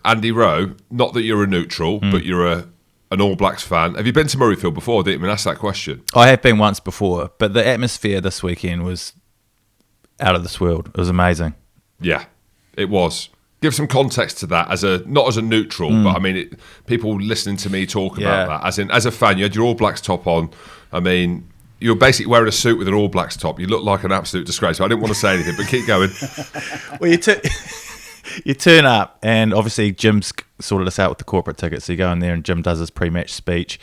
Andy Rowe, not that you're a neutral, but you're an All Blacks fan. Have you been to Murrayfield before? Didn't even ask that question. I have been once before, but the atmosphere this weekend was out of this world. It was amazing. Yeah, it was. Give some context to that not as a neutral, but I mean, people listening to me talk about that. As a fan, you had your All Blacks top on. I mean, you were basically wearing a suit with an All Blacks top. You look like an absolute disgrace. So I didn't want to say anything, but keep going. Well, you turn up, and obviously Jim's sorted us out with the corporate tickets. So you go in there, and Jim does his pre-match speech.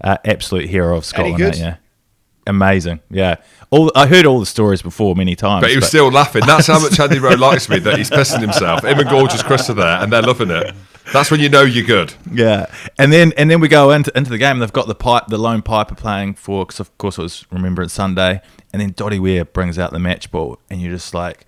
Absolute hero of Scotland, aren't you? Amazing, yeah. I heard all the stories before many times. But he was still laughing. That's how much Andy Rowe likes me, that he's pissing himself. Him and Gorgeous Chris are there, and they're loving it. That's when you know you're good. Yeah, and then we go into the game, and they've got the lone piper playing for, because of course it was Remembrance Sunday, and then Doddie Weir brings out the match ball, and you're just like,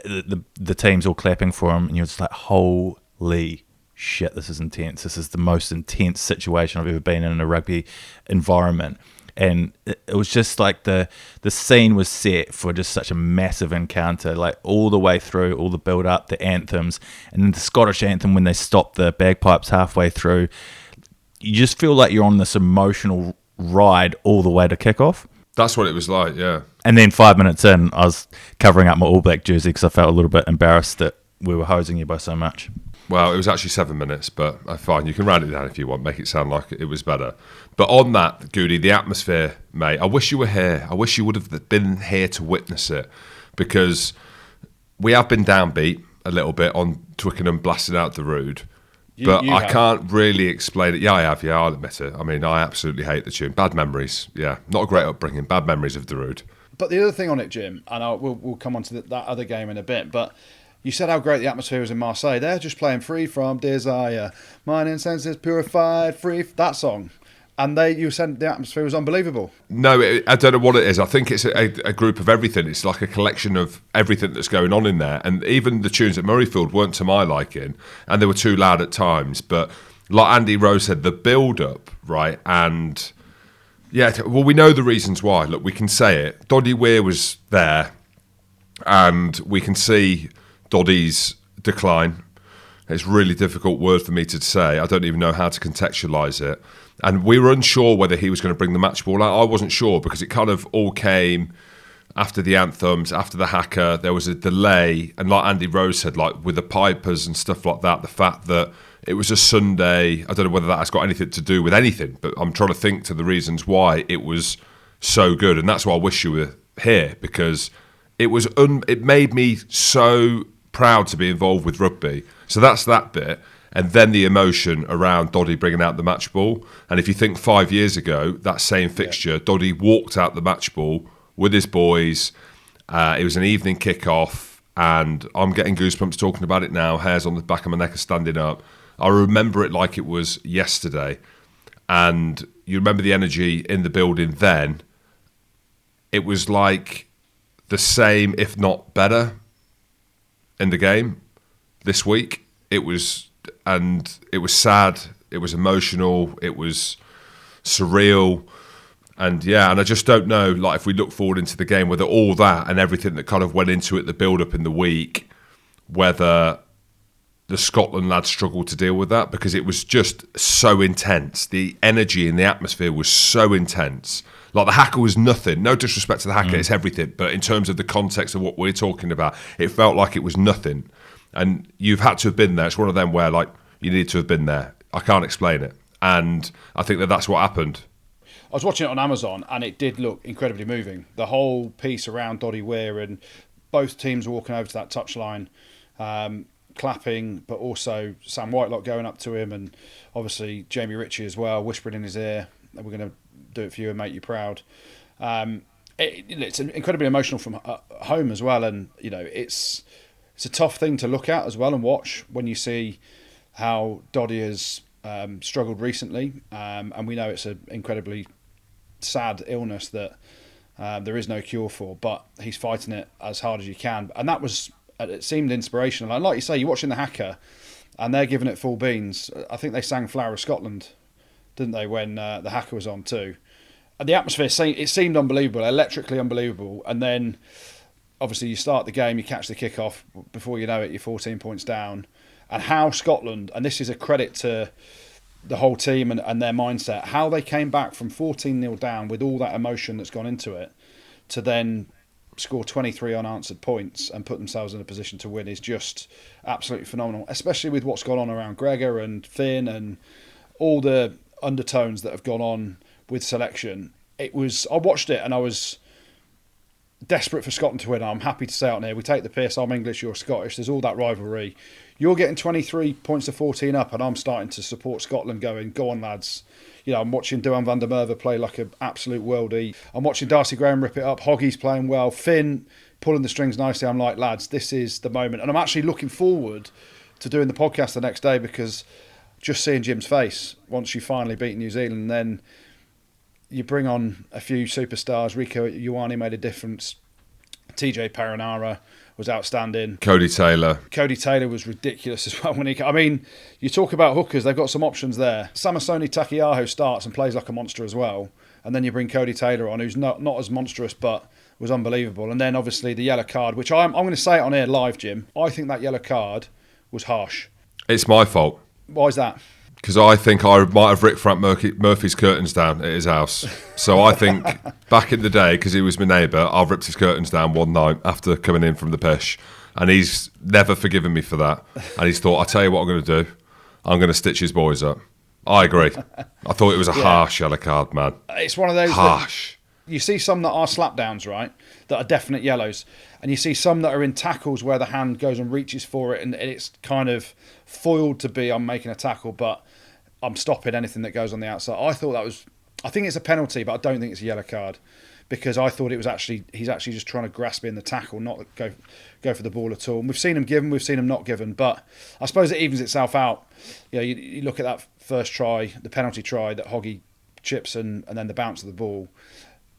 the team's all clapping for him, and you're just like, holy shit, this is intense. This is the most intense situation I've ever been in a rugby environment. And it was just like the scene was set for just such a massive encounter, like all the way through, all the build up, the anthems, and then the Scottish anthem when they stop the bagpipes halfway through. You just feel like you're on this emotional ride all the way to kick-off. That's what it was like, yeah. And then 5 minutes in, I was covering up my All Black jersey because I felt a little bit embarrassed that we were hosing you by so much. Well, it was actually 7 minutes, but fine. You can round it down if you want, make it sound like it was better. But on that, Goody, the atmosphere, mate, I wish you were here. I wish you would have been here to witness it, because we have been downbeat a little bit on Twickenham blasting out the Rood. But I can't really explain it. Yeah, I have. Yeah, I'll admit it. I mean, I absolutely hate the tune. Bad memories. Yeah, not a great upbringing. Bad memories of the Rood. But the other thing on it, Jim, and we'll come on to that other game in a bit, but you said how great the atmosphere was in Marseille. They're just playing Free From Desire. Mine incense is purified, free. That song. And you said the atmosphere was unbelievable. No, I don't know what it is. I think it's a group of everything. It's like a collection of everything that's going on in there. And even the tunes at Murrayfield weren't to my liking, and they were too loud at times. But like Andy Rowe said, the build-up, right? And yeah, well, we know the reasons why. Look, we can say it. Doddie Weir was there, and we can see Doddie's decline. It's a really difficult word for me to say. I don't even know how to contextualise it. And we were unsure whether he was going to bring the match ball out. I wasn't sure, because it kind of all came after the anthems, after the haka. There was a delay. And like Andy Rose said, like with the pipers and stuff like that, the fact that it was a Sunday, I don't know whether that has got anything to do with anything, but I'm trying to think to the reasons why it was so good. And that's why I wish you were here, because it was it made me so proud to be involved with rugby. So that's that bit. And then the emotion around Doddie bringing out the match ball. And if you think 5 years ago, that same fixture, Doddie walked out the match ball with his boys. It was an evening kick-off, and I'm getting goosebumps talking about it now. Hairs on the back of my neck are standing up. I remember it like it was yesterday. And you remember the energy in the building then. It was like the same, if not better, in the game this week. It was sad, it was emotional, it was surreal, and I just don't know, like, if we look forward into the game, whether all that and everything that kind of went into it, the build-up in the week, whether the Scotland lads struggled to deal with that, because it was just so intense. The energy in the atmosphere was so intense. Like, the haka was nothing. No disrespect to the haka, it's everything. But in terms of the context of what we're talking about, it felt like it was nothing. And you've had to have been there. It's one of them where, like, you need to have been there. I can't explain it. And I think that's what happened. I was watching it on Amazon, and it did look incredibly moving. The whole piece around Doddie Weir, and both teams walking over to that touchline, clapping, but also Sam Whitelock going up to him, and obviously Jamie Ritchie as well, whispering in his ear, "We're going to do it for you and make you proud." It's incredibly emotional from home as well, and it's a tough thing to look at as well and watch when you see how Doddie has struggled recently, and we know it's an incredibly sad illness that there is no cure for, but he's fighting it as hard as you can, and it seemed inspirational. And like you say, you're watching the haka, and they're giving it full beans. I think they sang "Flower of Scotland," didn't they, when the haka was on too? And the atmosphere, it seemed unbelievable, electrically unbelievable. And then, obviously, you start the game, you catch the kick-off. Before you know it, you're 14 points down. and how Scotland, and this is a credit to the whole team and their mindset, how they came back from 14-0 down with all that emotion that's gone into it to then score 23 unanswered points and put themselves in a position to win is just absolutely phenomenal, especially with what's gone on around Gregor and Finn and all the undertones that have gone on with selection. I watched it and I was desperate for Scotland to win. I'm happy to say out there, we take the piss, I'm English, you're Scottish, there's all that rivalry. You're getting 23 points to 14 up and I'm starting to support Scotland going, go on lads. I'm watching Duhan van der Merwe play like an absolute worldie. I'm watching Darcy Graham rip it up. Hoggy's playing well. Finn pulling the strings nicely. I'm like, lads, this is the moment. And I'm actually looking forward to doing the podcast the next day because just seeing Jim's face once you finally beat New Zealand, then you bring on a few superstars. Rico Ioane made a difference. TJ Perenara was outstanding. Cody Taylor was ridiculous as well. You talk about hookers, they've got some options there. Samasoni Takiaho starts and plays like a monster as well. And then you bring Cody Taylor on, who's not as monstrous, but was unbelievable. And then obviously the yellow card, which I'm going to say it on air live, Jim. I think that yellow card was harsh. It's my fault. Why is that? Because I think I might have ripped Frank Murphy's curtains down at his house. So I think back in the day, because he was my neighbour, I've ripped his curtains down one night after coming in from the pish. And he's never forgiven me for that. And he's thought, I'll tell you what I'm going to do. I'm going to stitch his boys up. I agree. I thought it was a harsh yellow card, man. It's one of those... Harsh. You see some that are slapdowns, right? That are definite yellows. And you see some that are in tackles where the hand goes and reaches for it and it's kind of foiled to be, I'm making a tackle, but I'm stopping anything that goes on the outside. I think it's a penalty, but I don't think it's a yellow card because I thought he's actually just trying to grasp in the tackle, not go for the ball at all. And we've seen him given, we've seen him not given, but I suppose it evens itself out. You look at that first try, the penalty try that Hoggy chips and then the bounce of the ball.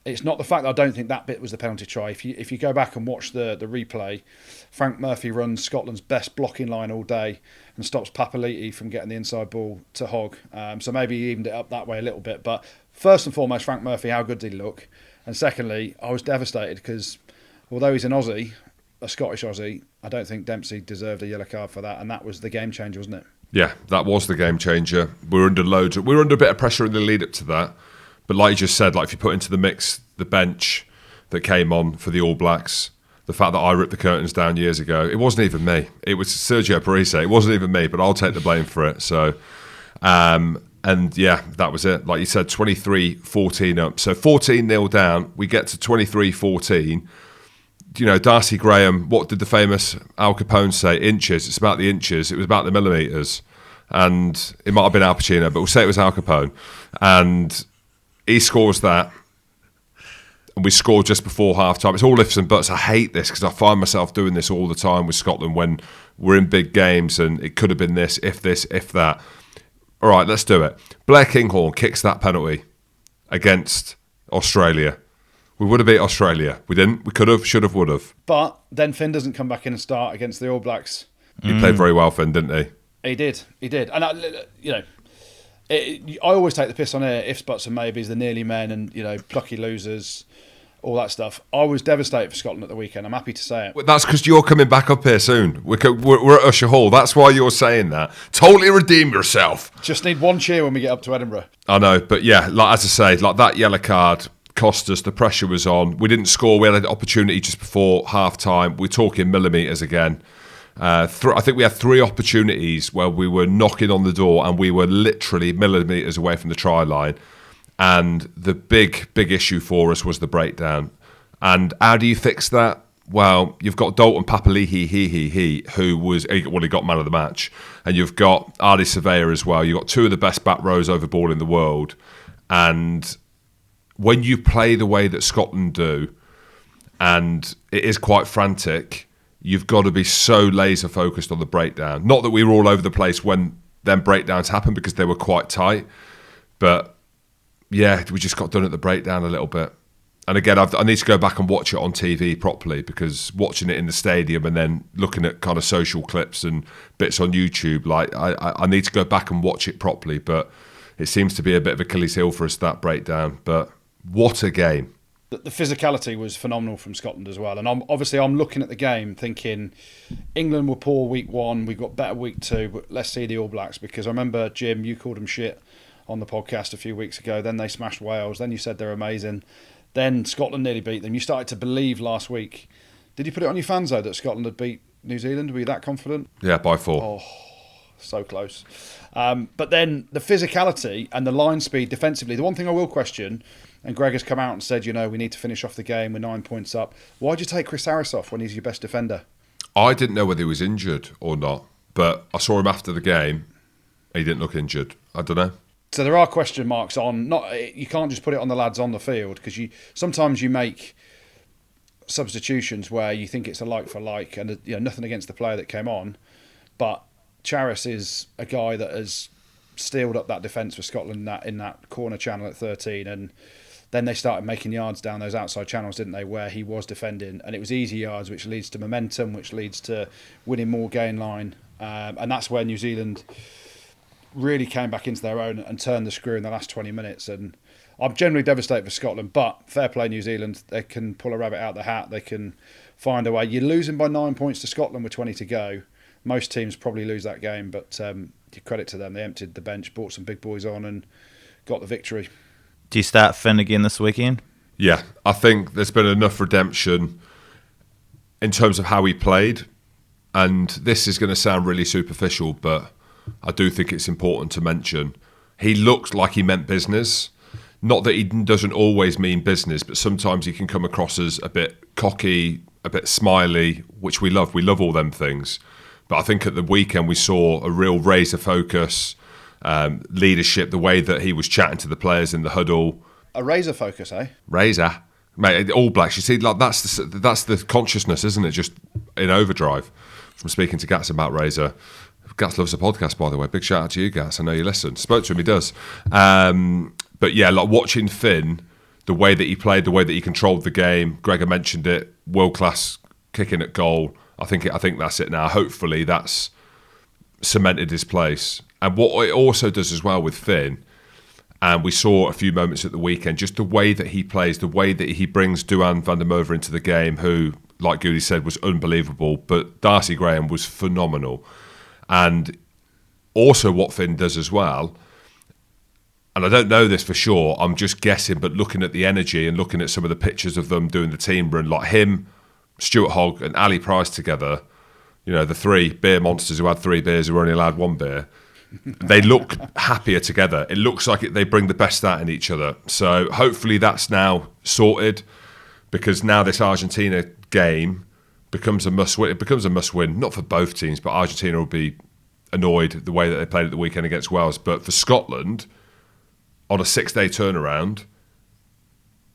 It's not the fact that I don't think that bit was the penalty try. If you go back and watch the replay, Frank Murphy runs Scotland's best blocking line all day and stops Papali'i from getting the inside ball to Hogg. So maybe he evened it up that way a little bit. But first and foremost, Frank Murphy, how good did he look? And secondly, I was devastated because although he's an Aussie, a Scottish Aussie, I don't think Dempsey deserved a yellow card for that. And that was the game changer, wasn't it? Yeah, that was the game changer. We were under a bit of pressure in the lead up to that. But like you just said, if you put into the mix the bench that came on for the All Blacks, the fact that I ripped the curtains down years ago, it wasn't even me. It was Sergio Parise. It wasn't even me, but I'll take the blame for it. So, and yeah, that was it. Like you said, 23-14 up. So 14-0 down, we get to 23-14. Darcy Graham, what did the famous Al Capone say? Inches. It's about the inches. It was about the millimetres. And it might have been Al Pacino, but we'll say it was Al Capone. And he scores that, and we score just before half-time. It's all ifs and buts. I hate this because I find myself doing this all the time with Scotland when we're in big games and it could have been this, if that. All right, let's do it. Blair Kinghorn kicks that penalty against Australia. We would have beat Australia. We didn't. We could have, should have, would have. But then Finn doesn't come back in and start against the All Blacks. He played very well, Finn, didn't he? He did. And, I always take the piss on air, ifs, buts and maybes, the nearly men and, plucky losers, all that stuff. I was devastated for Scotland at the weekend. I'm happy to say it. Well, that's because you're coming back up here soon. We're at Usher Hall. That's why you're saying that. Totally redeem yourself. Just need one cheer when we get up to Edinburgh. I know, but yeah, as I say, that yellow card cost us. The pressure was on. We didn't score. We had an opportunity just before half-time. We're talking millimetres again. I think we had 3 opportunities where we were knocking on the door and we were literally millimetres away from the try line. And the big issue for us was the breakdown. And how do you fix that? Well, you've got Dalton Papali'i, he got man of the match. And you've got Ardie Savea as well. You've got 2 of the best back rows overball in the world. And when you play the way that Scotland do, and it is quite frantic, you've got to be so laser focused on the breakdown. Not that we were all over the place when them breakdowns happened because they were quite tight. But yeah, we just got done at the breakdown a little bit. And again, I need to go back and watch it on TV properly because watching it in the stadium and then looking at kind of social clips and bits on YouTube, I need to go back and watch it properly. But it seems to be a bit of Achilles heel for us, that breakdown. But what a game. The physicality was phenomenal from Scotland as well. And I'm looking at the game thinking England were poor week 1, we've got better week 2, but let's see the All Blacks, because I remember, Jim, you called them shit on the podcast a few weeks ago. Then they smashed Wales. Then you said they're amazing. Then Scotland nearly beat them. You started to believe last week. Did you put it on your fans, though, that Scotland had beat New Zealand? Were you that confident? Yeah, by 4. Oh, so close. But then the physicality and the line speed defensively, the one thing I will question, and Greg has come out and said, we need to finish off the game with 9 points up. Why'd you take Chris Harris off when he's your best defender? I didn't know whether he was injured or not, but I saw him after the game. He didn't look injured. I don't know. So there are question marks on. You can't just put it on the lads on the field, because sometimes you make substitutions where you think it's a like for like, and nothing against the player that came on, but Charis is a guy that has steeled up that defence for Scotland in that corner channel at 13, and then they started making yards down those outside channels, didn't they, where he was defending, and it was easy yards, which leads to momentum, which leads to winning more gain line, and that's where New Zealand really came back into their own and turned the screw in the last 20 minutes. And I'm generally devastated for Scotland, but fair play New Zealand. They can pull a rabbit out of the hat. They can find a way. You're losing by 9 points to Scotland with 20 to go. Most teams probably lose that game, but credit to them. They emptied the bench, brought some big boys on and got the victory. Do you start Finn again this weekend? Yeah, I think there's been enough redemption in terms of how he played. And this is going to sound really superficial, but I do think it's important to mention. He looked like he meant business. Not that he doesn't always mean business, but sometimes he can come across as a bit cocky, a bit smiley, which we love. We love all them things. But I think at the weekend we saw a real razor focus, leadership, the way that he was chatting to the players in the huddle. A razor focus, eh? Razor. Mate, All Blacks, you see, like that's the consciousness, isn't it? Just in overdrive. From speaking to Gats about Razor. Gats loves the podcast, by the way. Big shout out to you, Gats. I know you listen. Spoke to him, he does. But yeah, like watching Finn, the way that he played, the way that he controlled the game. Gregor mentioned it. World class kicking at goal. I think that's it now. Hopefully that's cemented his place. And what it also does as well with Finn, and we saw a few moments at the weekend, just the way that he plays, the way that he brings Duhan van der Merwe into the game, who, like Goody said, was unbelievable. But Darcy Graham was phenomenal. And also what Finn does as well, and I don't know this for sure, I'm just guessing, but looking at the energy and looking at some of the pictures of them doing the team run, like him, Stuart Hogg and Ali Price together, the 3 beer monsters who had 3 beers who were only allowed 1 beer, they look happier together. It looks like they bring the best out in each other. So hopefully that's now sorted, because now this Argentina game becomes a must-win. It becomes a must-win, not for both teams, but Argentina will be annoyed the way that they played at the weekend against Wales. But for Scotland, on a 6-day turnaround,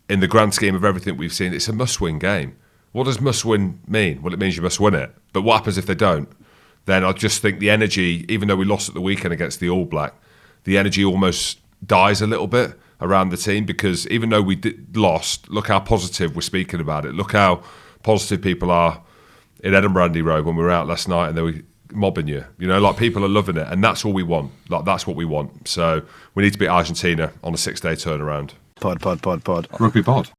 in the grand scheme of everything we've seen, it's a must-win game. What does must-win mean? Well, it means you must win it. But what happens if they don't? Then I just think the energy, even though we lost at the weekend against the All Black, the energy almost dies a little bit around the team, because even though we lost, look how positive we're speaking about it. Look how positive people are in Edinburgh Andy Road when we were out last night and they were mobbing you. Like people are loving it, and that's all we want. Like that's what we want. So we need to beat Argentina on a 6-day turnaround. Pod. Rugby pod.